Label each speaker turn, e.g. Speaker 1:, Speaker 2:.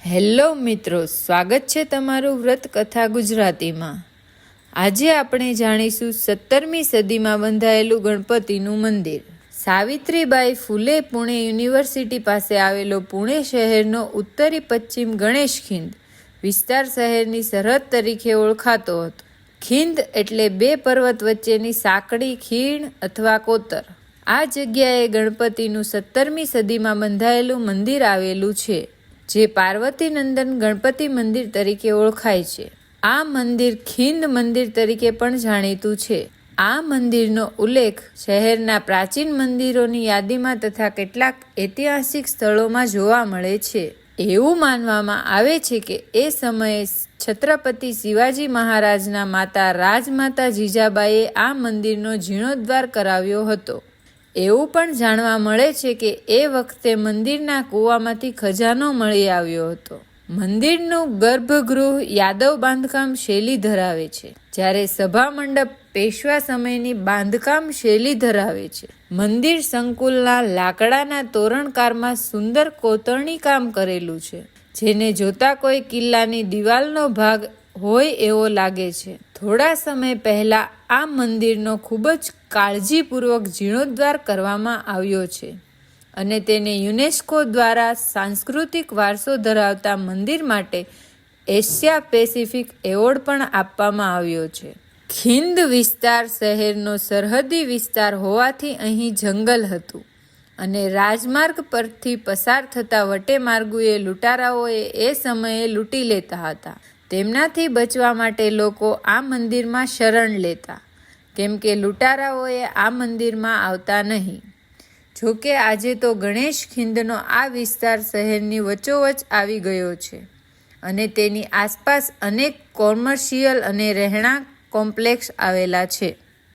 Speaker 1: Hello મિત્રો, સ્વાગત છે તમારું વ્રત કથા ગુજરાતીમાં। આજે આપણે જાણીશું 17મી સદીમાં બંધાયેલું ગણપતિનું મંદિર। સાવિત્રીબાઈ ફૂલે પુણે યુનિવર્સિટી પાસે આવેલો પુણે શહેરનો ઉત્તરી પશ્ચિમ ગણેશ ખીંદ વિસ્તાર શહેરની સરહદ તરીકે ઓળખાતો હતો। ખીંદ એટલે બે પર્વત વચ્ચેની સાંકડી ખીણ અથવા કોતર। આ જગ્યાએ ગણપતિનું 17મી સદીમાં બંધાયેલું મંદિર આવેલું છે, જે પાર્વતી નંદન ગણપતિ મંદિર તરીકે ઓળખાય છે। આ મંદિર ખીંદ મંદિર તરીકે પણ જાણીતું છે। આ મંદિરનો ઉલ્લેખ શહેરના પ્રાચીન મંદિરોની યાદીમાં તથા કેટલાક ઐતિહાસિક સ્થળોમાં જોવા મળે છે। એવું માનવામાં આવે છે કે એ સમયે છત્રપતિ શિવાજી મહારાજના માતા રાજમાતા જીજાબાઈએ આ મંદિરનો જીર્ણોદ્ધાર કરાવ્યો હતો। એવું પણ જાણવા મળે છે કે એ વખતે મંદિરના કૂવામાંથી ખજાનો મળી આવ્યો હતો। મંદિરનું ગર્ભગૃહ યાદવ બાંધકામ શૈલી ધરાવે છે, જ્યારે સભા મંડપ પેશવા સમયની બાંધકામ શૈલી ધરાવે છે। મંદિર સંકુલના લાકડાના તોરણકારમાં સુંદર કોતરણી કામ કરેલું છે, જેને જોતા કોઈ કિલ્લાની દિવાલનો ભાગ હોય એવો લાગે છે। થોડા સમય પહેલા આ મંદિરનો ખૂબ જ કાળજીપૂર્વક જીર્ણોદ્ધાર કરવામાં આવ્યો છે અને તેને યુનેસ્કો દ્વારા સાંસ્કૃતિક વારસો ધરાવતા મંદિર માટે એશિયા પેસિફિક એવોર્ડ પણ આપવામાં આવ્યો છે। ખીંદ વિસ્તાર શહેરનો સરહદી વિસ્તાર હોવાથી અહીં જંગલ હતું અને રાજમાર્ગ પરથી પસાર થતા વટેમાર્ગુએ લૂંટારાઓએ એ સમયે લૂંટી લેતા હતા। તેમનાથી બચવા માટે લોકો આ મંદિરમાં શરણ લેતા, કેમ કે લૂંટારાઓએ આ મંદિરમાં આવતા નહીં। જોકે આજે તો ગણેશ ખીંદનો આ વિસ્તાર શહેરની વચ્ચોવચ્ચ આવી ગયો છે અને તેની આસપાસ અનેક કોમર્શિયલ અને રહેણાંક કોમ્પ્લેક્સ આવેલા છે।